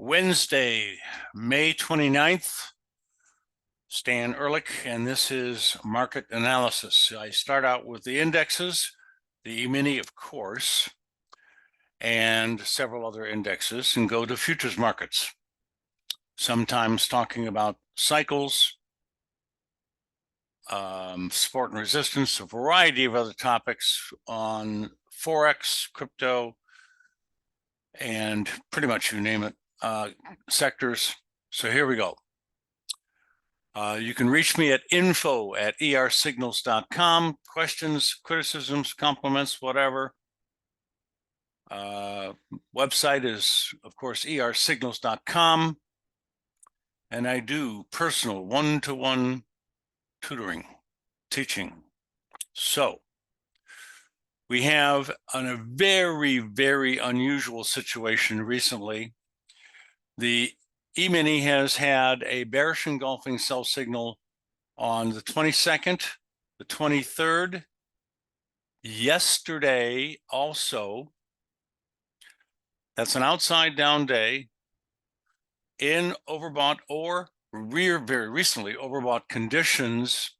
Wednesday, May 29th, Stan Ehrlich, and this is market analysis. I start out with the indexes, the E-mini, of course, and several other indexes, and go to futures markets, sometimes talking about cycles, support and resistance, a variety of other topics on forex, crypto, and pretty much you name it, sectors. So here we go. You can reach me at info@ersignals.com. Questions, criticisms, compliments, whatever. Website is, of course, ersignals.com. And I do personal one-to-one tutoring, teaching. So we have a very, very unusual situation recently. The E-mini has had a bearish engulfing sell signal on the 22nd, the 23rd, yesterday also. That's an outside down day in overbought or very recently overbought conditions.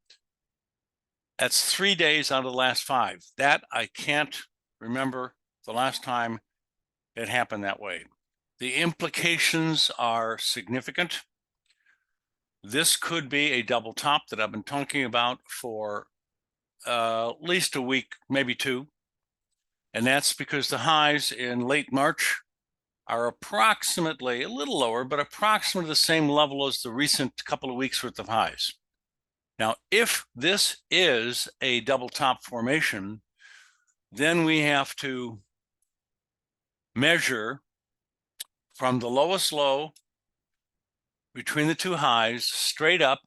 That's 3 days out of the last 5. That I can't remember the last time it happened that way. The implications are significant. This could be a double top that I've been talking about for at least a week, maybe 2. And that's because the highs in late March are approximately a little lower, but approximately the same level as the recent couple of weeks worth of highs. Now, if this is a double top formation, then we have to measure from the lowest low between the 2 highs straight up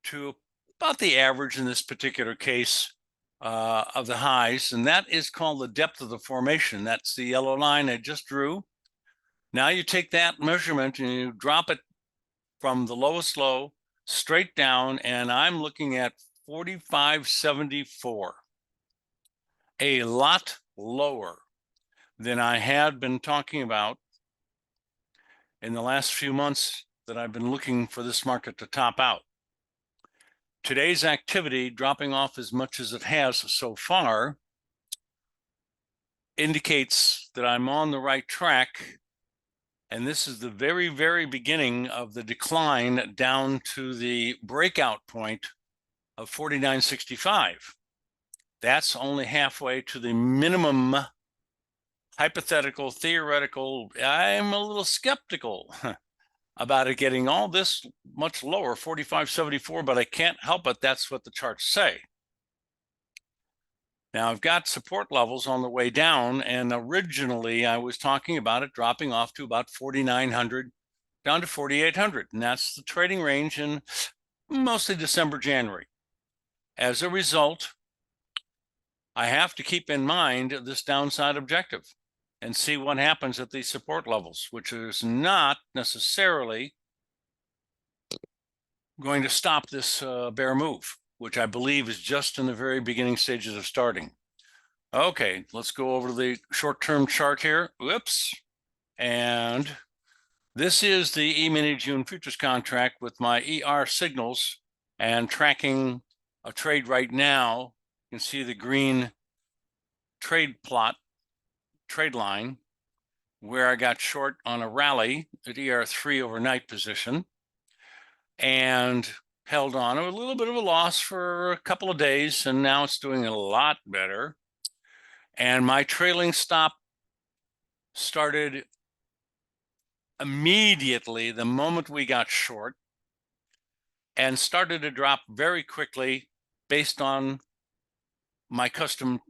to about the average in this particular case of the highs, and that is called the depth of the formation. That's the yellow line I just drew. Now you take that measurement and you drop it from the lowest low straight down, and I'm looking at 45.74, a lot lower than I had been talking about in the last few months that I've been looking for this market to top out. Today's activity dropping off as much as it has so far indicates that I'm on the right track. And this is the very, very beginning of the decline down to the breakout point of 49.65. That's only halfway to the minimum hypothetical, theoretical. I'm a little skeptical about it getting all this much lower, 45.74, but I can't help it. That's what the charts say. Now, I've got support levels on the way down, and originally I was talking about it dropping off to about 4,900 down to 4,800, and that's the trading range in mostly December, January. As a result, I have to keep in mind this downside objective and see what happens at these support levels, which is not necessarily going to stop this bear move, which I believe is just in the very beginning stages of starting. Okay, let's go over to the short-term chart here. Whoops. And this is the E-mini June futures contract with my ER signals and tracking a trade right now. You can see the green trade plot, trade line, where I got short on a rally at ER3 overnight position and held on a little bit of a loss for a couple of days, and now it's doing a lot better. And my trailing stop started immediately the moment we got short and started to drop very quickly based on my custom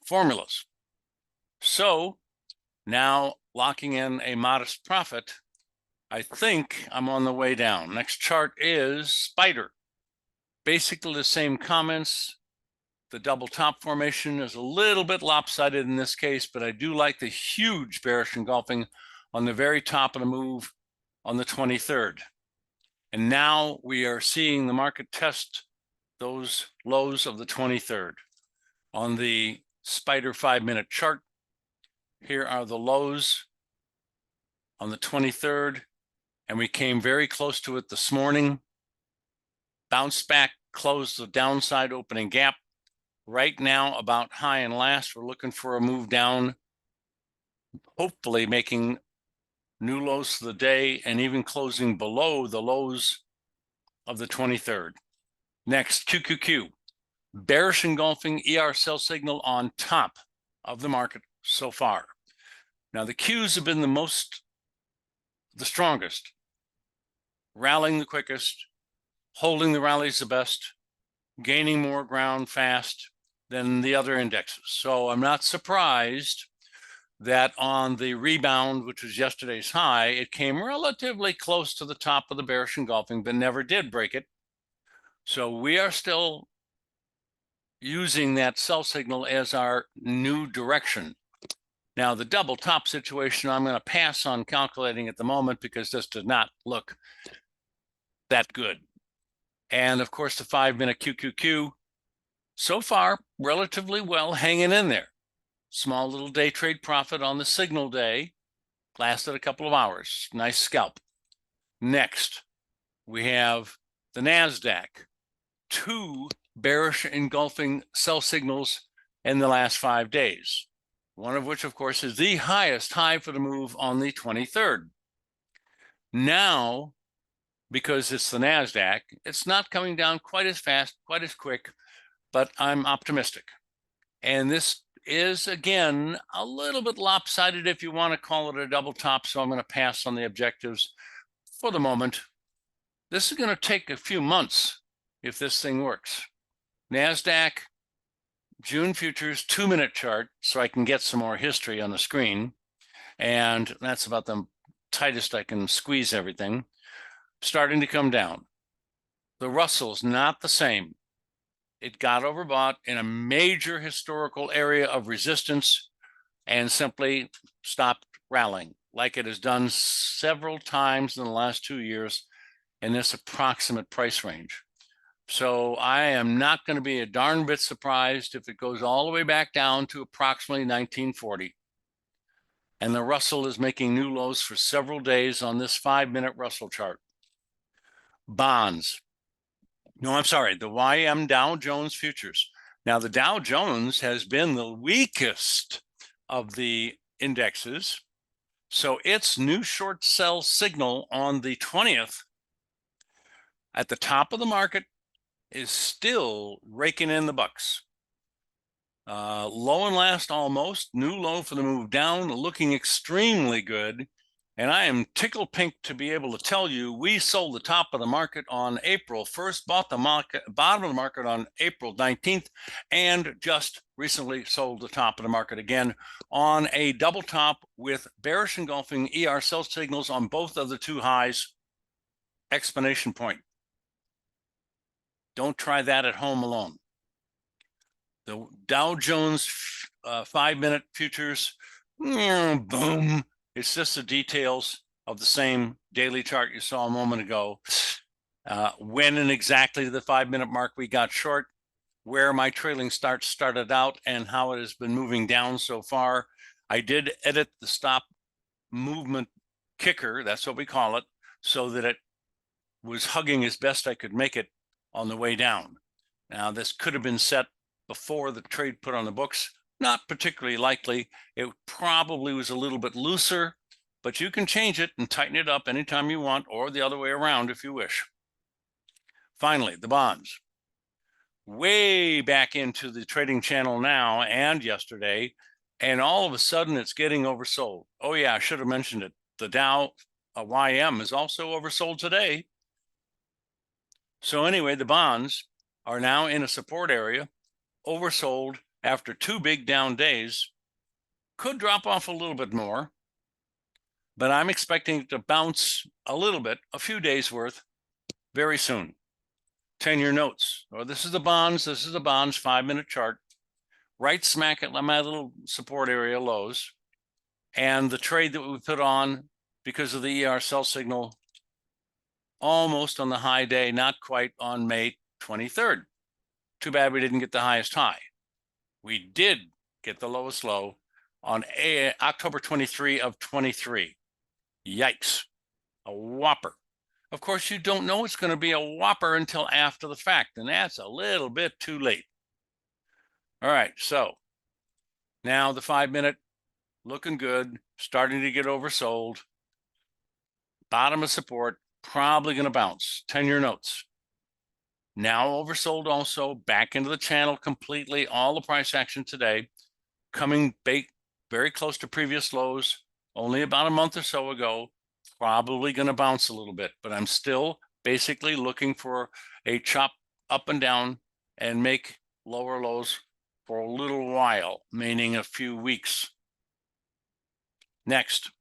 formulas. So now locking in a modest profit, I think I'm on the way down. Next chart is Spider. Basically the same comments. The double top formation is a little bit lopsided in this case, but I do like the huge bearish engulfing on the very top of the move on the 23rd. And now we are seeing the market test those lows of the 23rd. On the Spider 5-minute chart, here are the lows on the 23rd, and we came very close to it this morning. Bounced back, closed the downside opening gap. Right now, about high and last, we're looking for a move down, hopefully making new lows for the day and even closing below the lows of the 23rd. Next, QQQ, bearish engulfing ER sell signal on top of the market so far. Now, the Qs have been the strongest, rallying the quickest, holding the rallies the best, gaining more ground fast than the other indexes. So I'm not surprised that on the rebound, which was yesterday's high, it came relatively close to the top of the bearish engulfing, but never did break it. So we are still using that sell signal as our new direction. Now, the double top situation, I'm going to pass on calculating at the moment because this does not look that good. And of course, the 5-minute QQQ, so far, relatively well, hanging in there. Small little day trade profit on the signal day, lasted a couple of hours. Nice scalp. Next, we have the NASDAQ. 2 bearish engulfing sell signals in the last 5 days. One of which, of course, is the highest high for the move on the 23rd. Now, because it's the NASDAQ, it's not coming down quite as fast, quite as quick, but I'm optimistic. And this is, again, a little bit lopsided if you want to call it a double top, so I'm going to pass on the objectives for the moment. This is going to take a few months if this thing works. NASDAQ, June futures, 2-minute chart, so I can get some more history on the screen. And that's about the tightest I can squeeze everything. Starting to come down. The Russell's not the same. It got overbought in a major historical area of resistance and simply stopped rallying, like it has done several times in the last 2 years in this approximate price range. So I am not going to be a darn bit surprised if it goes all the way back down to approximately 1940. And the Russell is making new lows for several days on this 5-minute Russell chart. Bonds. No, I'm sorry, the YM Dow Jones futures. Now, the Dow Jones has been the weakest of the indexes. So its new short sell signal on the 20th at the top of the market is still raking in the bucks. Low and last almost, new low for the move down, looking extremely good. And I am tickled pink to be able to tell you we sold the top of the market on April 1st, bought the bottom of the market on April 19th, and just recently sold the top of the market again on a double top with bearish engulfing ER sell signals on both of the 2 highs. Explanation point. Don't try that at home alone. The Dow Jones 5-minute futures, boom. It's just the details of the same daily chart you saw a moment ago. When and exactly the 5-minute mark we got short, where my trailing started out, and how it has been moving down so far. I did edit the stop movement kicker, that's what we call it, so that it was hugging as best I could make it on the way down. Now, this could have been set before the trade put on the books. Not particularly likely. It probably was a little bit looser, but you can change it and tighten it up anytime you want, or the other way around if you wish. Finally, the bonds. Way back into the trading channel now and yesterday, and all of a sudden it's getting oversold. Oh yeah, I should have mentioned it. The Dow YM is also oversold today. So anyway, the bonds are now in a support area, oversold after 2 big down days. Could drop off a little bit more, but I'm expecting it to bounce a little bit, a few days worth, very soon. 10-year notes. Oh, this is the bonds. This is the bonds 5-minute chart. Right smack at my little support area lows. And the trade that we put on because of the ER sell signal almost on the high day, not quite on May 23rd. Too bad we didn't get the highest high. We did get the lowest low on October 23 of 23. Yikes, a whopper. Of course, you don't know it's going to be a whopper until after the fact, and that's a little bit too late. All right, so now the 5-minute looking good, starting to get oversold. Bottom of support, probably going to bounce. 10-year notes. Now oversold also, back into the channel completely. All the price action today coming very close to previous lows, only about a month or so ago. Probably going to bounce a little bit, but I'm still basically looking for a chop up and down and make lower lows for a little while, meaning a few weeks. Next,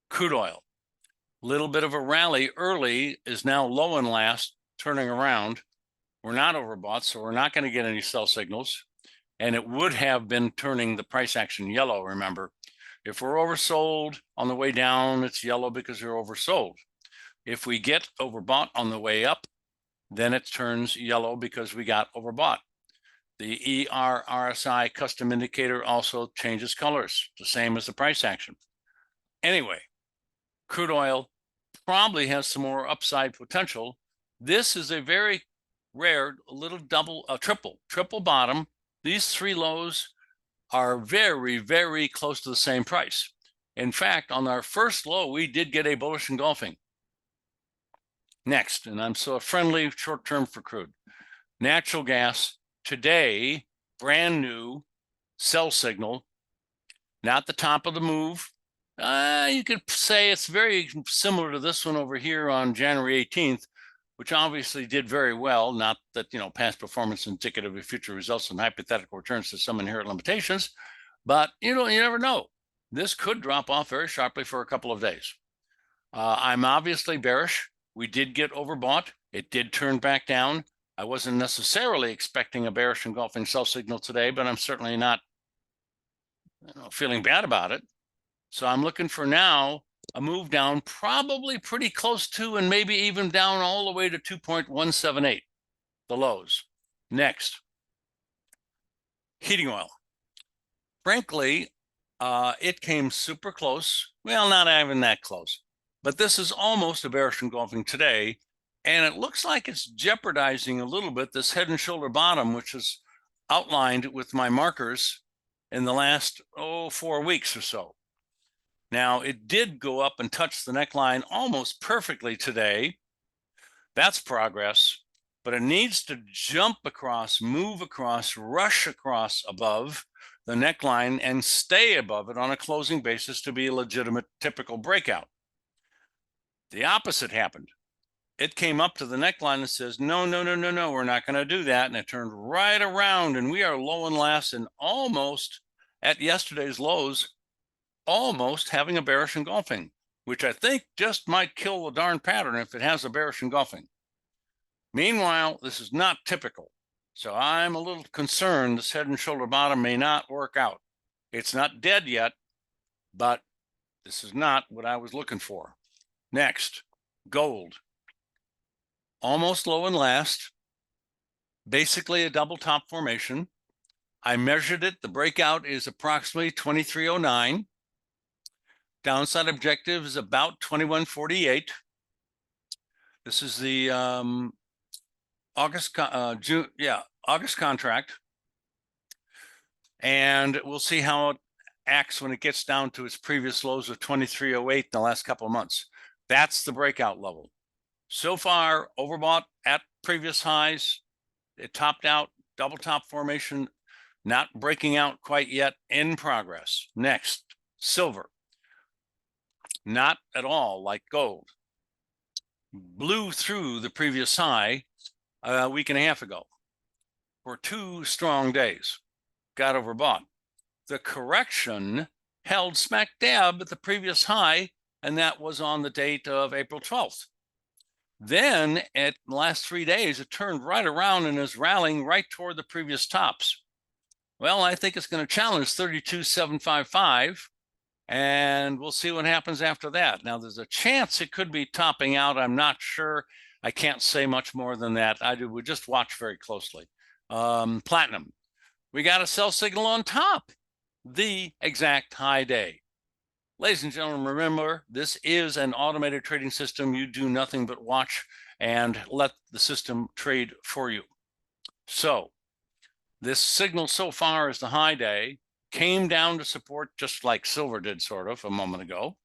crude oil. Little bit of a rally early, is now low and last, turning around. We're not overbought, so we're not going to get any sell signals. And it would have been turning the price action yellow, remember. If we're oversold on the way down, it's yellow because we're oversold. If we get overbought on the way up, then it turns yellow because we got overbought. The RSI custom indicator also changes colors, the same as the price action. Anyway, crude oil probably has some more upside potential. This is a very rare little triple bottom. These three lows are very, very close to the same price. In fact, on our first low, we did get a bullish engulfing. Next, and I'm so friendly short term for crude. Natural gas today, brand new sell signal, not the top of the move. You could say it's very similar to this one over here on January 18th, which obviously did very well. Not that, past performance indicative of future results and hypothetical returns to some inherent limitations, but you never know. This could drop off very sharply for a couple of days. I'm obviously bearish. We did get overbought. It did turn back down. I wasn't necessarily expecting a bearish engulfing sell signal today, but I'm certainly not feeling bad about it. So I'm looking for now a move down, probably pretty close to, and maybe even down all the way to 2.178, the lows. Next, heating oil. Frankly, it came super close. Well, not even that close, but this is almost a bearish engulfing today. And it looks like it's jeopardizing a little bit this head and shoulder bottom, which is outlined with my markers in the last, 4 weeks or so. Now, it did go up and touch the neckline almost perfectly today. That's progress, but it needs to jump across, move across, rush across above the neckline and stay above it on a closing basis to be a legitimate typical breakout. The opposite happened. It came up to the neckline and says, no, we're not going to do that. And it turned right around, and we are low and last and almost at yesterday's lows, almost having a bearish engulfing, which I think just might kill the darn pattern if it has a bearish engulfing. Meanwhile, this is not typical. So I'm a little concerned this head and shoulder bottom may not work out. It's not dead yet, but this is not what I was looking for. Next, gold. Almost low and last, basically a double top formation. I measured it. The breakout is approximately 2309. Downside objective is about 2148. This is the August contract. And we'll see how it acts when it gets down to its previous lows of 2308 in the last couple of months. That's the breakout level. So far, overbought at previous highs. It topped out, double top formation, not breaking out quite yet, in progress. Next, silver. Not at all like gold. Blew through the previous high a week and a half ago for 2 strong days. Got overbought. The correction held smack dab at the previous high, and that was on the date of April 12th. Then, at the last 3 days, it turned right around and is rallying right toward the previous tops. Well, I think it's going to challenge 32,755, and we'll see what happens after that. Now, there's a chance it could be topping out. I'm not sure. I can't say much more than that. We just watch very closely. Platinum. We got a sell signal on top, the exact high day. Ladies and gentlemen, remember, this is an automated trading system. You do nothing but watch and let the system trade for you. So this signal so far is the high day, came down to support just like silver did sort of a moment ago,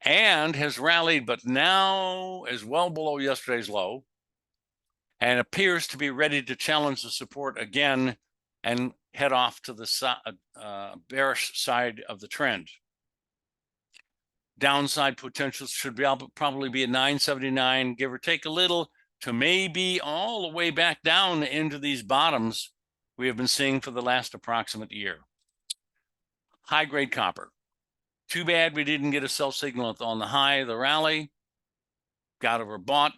and has rallied, but now is well below yesterday's low and appears to be ready to challenge the support again and head off to the bearish side of the trend. Downside potential should probably be at 979, give or take a little, to maybe all the way back down into these bottoms we have been seeing for the last approximate year. High grade copper. Too bad we didn't get a sell signal on the high of the rally. Got overbought,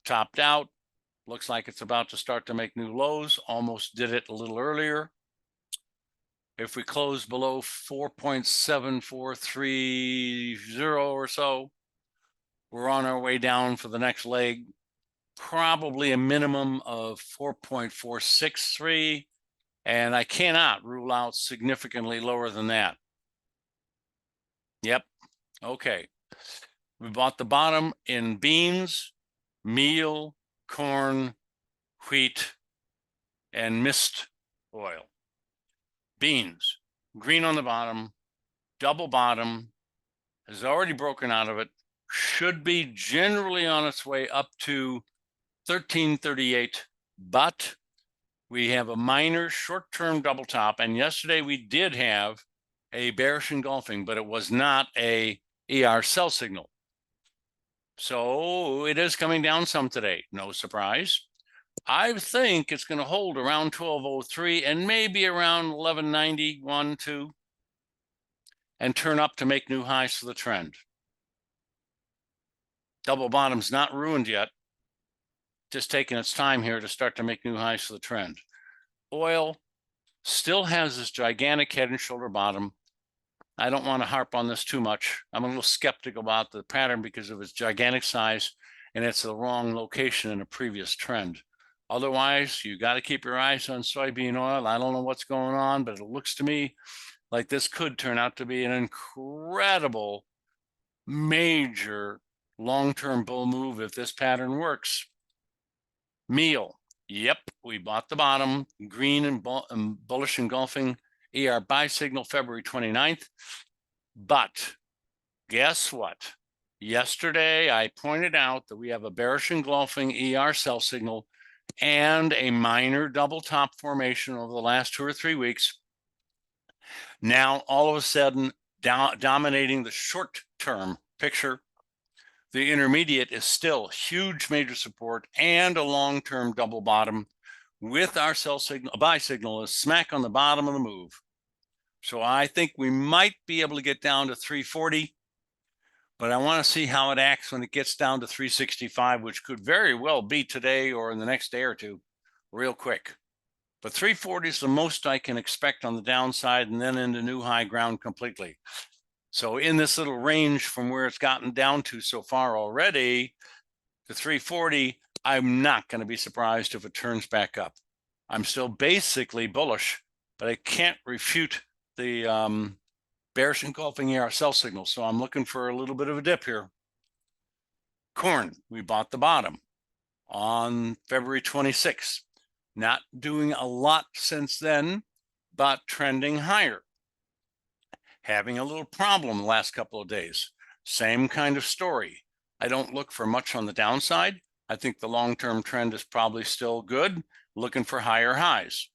topped out. Looks like it's about to start to make new lows. Almost did it a little earlier. If we close below 4.7430 or so, we're on our way down for the next leg. Probably a minimum of 4.463, and I cannot rule out significantly lower than that. Yep. Okay. We bought the bottom in beans, meal, corn, wheat, and mist oil. Beans, green on the bottom, double bottom, has already broken out of it, should be generally on its way up to 1338, but we have a minor short-term double top, and yesterday we did have a bearish engulfing, but it was not a ER sell signal. So it is coming down some today, no surprise. I think it's going to hold around 1203 and maybe around 1191, 2, and turn up to make new highs for the trend. Double bottom's not ruined yet, just taking its time here to start to make new highs for the trend. Oil still has this gigantic head and shoulder bottom. I don't want to harp on this too much. I'm a little skeptical about the pattern because of its gigantic size, and it's the wrong location in a previous trend. Otherwise, you got to keep your eyes on soybean oil. I don't know what's going on, but it looks to me like this could turn out to be an incredible, major long-term bull move if this pattern works. Meal. Yep, we bought the bottom, green and bullish engulfing ER buy signal February 29th. But guess what? Yesterday, I pointed out that we have a bearish engulfing ER sell signal and a minor double top formation over the last 2 or 3 weeks. Now, all of a sudden, dominating the short-term picture, the intermediate is still huge major support and a long-term double bottom with our sell signal, a buy signal is smack on the bottom of the move. So I think we might be able to get down to 340, but I want to see how it acts when it gets down to 365, which could very well be today or in the next day or two, real quick. But 340 is the most I can expect on the downside, and then into new high ground completely. So in this little range from where it's gotten down to so far already, to 340, I'm not going to be surprised if it turns back up. I'm still basically bullish, but I can't refute the bearish engulfing ER sell signal. So I'm looking for a little bit of a dip here. Corn, we bought the bottom on February 26th. Not doing a lot since then, but trending higher. Having a little problem the last couple of days. Same kind of story. I don't look for much on the downside. I think the long-term trend is probably still good, looking for higher highs.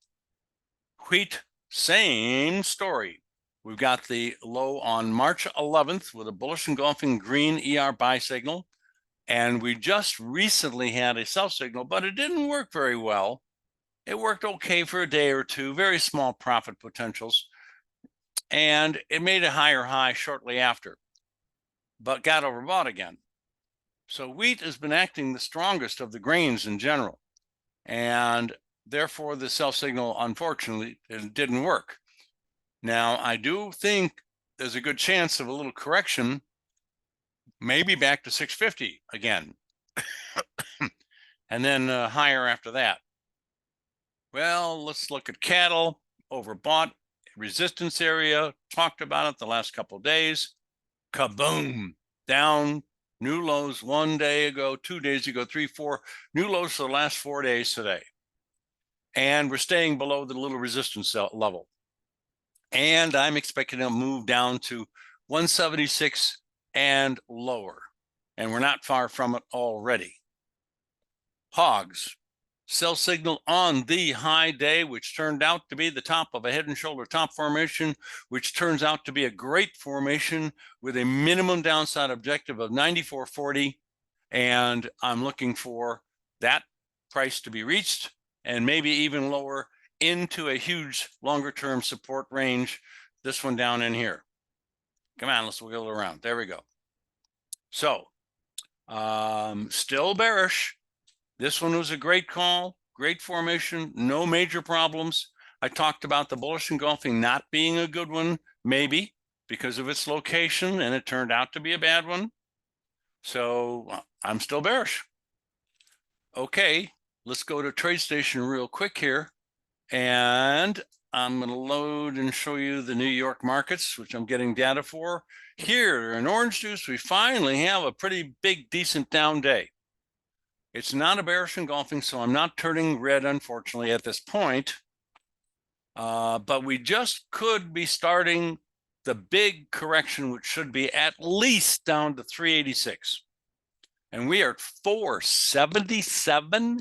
Wheat, same story. We've got the low on March 11th with a bullish engulfing green ER buy signal. And we just recently had a sell signal, but it didn't work very well. It worked okay for a day or two, very small profit potentials. And it made a higher high shortly after, but got overbought again. So wheat has been acting the strongest of the grains in general. And therefore, the sell signal, unfortunately, it didn't work. Now, I do think there's a good chance of a little correction, maybe back to 650 again, and then higher after that. Well, let's look at cattle, overbought, resistance area, talked about it the last couple of days. kaboom, down, new lows 1 day ago, 2 days ago, 3, 4, new lows for the last 4 days today. And we're staying below the little resistance level. And I'm expecting to move down to 176 and lower. And we're not far from it already. Hogs, sell signal on the high day, which turned out to be the top of a head and shoulder top formation, which turns out to be a great formation with a minimum downside objective of 94.40. And I'm looking for that price to be reached and maybe even lower into a huge longer term support range. This one down in here. Come on, let's wiggle it around. There we go. So still bearish. This one was a great call, great formation, no major problems. I talked about the bullish engulfing not being a good one, maybe because of its location, and it turned out to be a bad one. So I'm still bearish. Okay, let's go to TradeStation real quick here. And I'm going to load and show you the New York markets, which I'm getting data for. Here in orange juice, we finally have a pretty big, decent down day. It's not a bearish engulfing, so I'm not turning red, unfortunately, at this point. But we just could be starting the big correction, which should be at least down to 386. And we are at 477.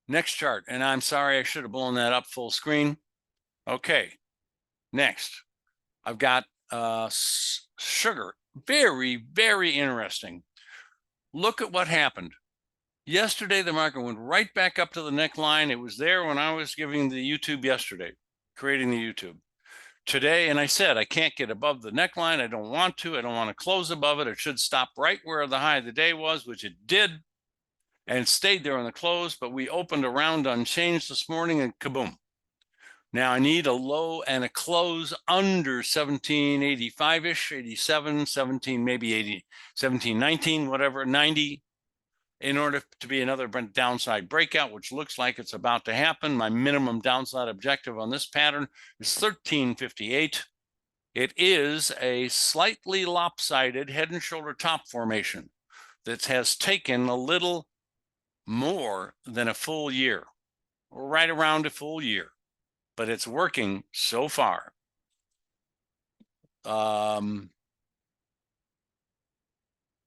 Next chart, and I'm sorry, I should have blown that up full screen. Okay, next, I've got sugar. Very, very interesting. Look at what happened. Yesterday, the market went right back up to the neckline. It was there when I was giving the YouTube yesterday, creating the YouTube. Today, and I said, I can't get above the neckline. I don't want to. I don't want to close above it. It should stop right where the high of the day was, which it did, and stayed there on the close. But we opened around unchanged this morning, and kaboom. Now I need a low and a close under 1785-ish, 87, 17, maybe 80, 1719, whatever, 90, in order to be another downside breakout, which looks like it's about to happen. My minimum downside objective on this pattern is 1358. It is a slightly lopsided head and shoulder top formation that has taken a little more than a full year, or right around a full year. But it's working so far.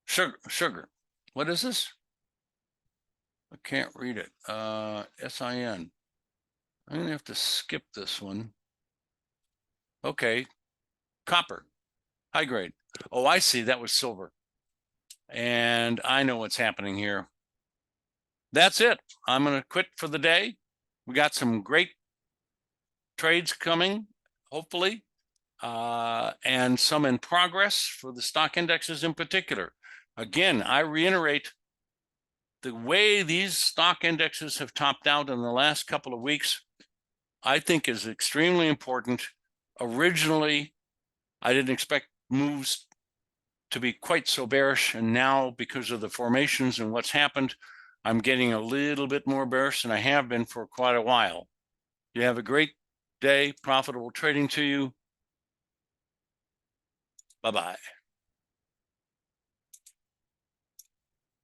Sugar. What is this? I can't read it. SIN. I'm going to have to skip this one. Okay. Copper. High grade. Oh, I see. That was silver. And I know what's happening here. That's it. I'm going to quit for the day. We got some great trades coming, hopefully. And some in progress for the stock indexes in particular. Again, I reiterate, the way these stock indexes have topped out in the last couple of weeks, I think is extremely important. Originally, I didn't expect moves to be quite so bearish, and now because of the formations and what's happened, I'm getting a little bit more bearish than I have been for quite a while. You have a great day, profitable trading to you. Bye-bye.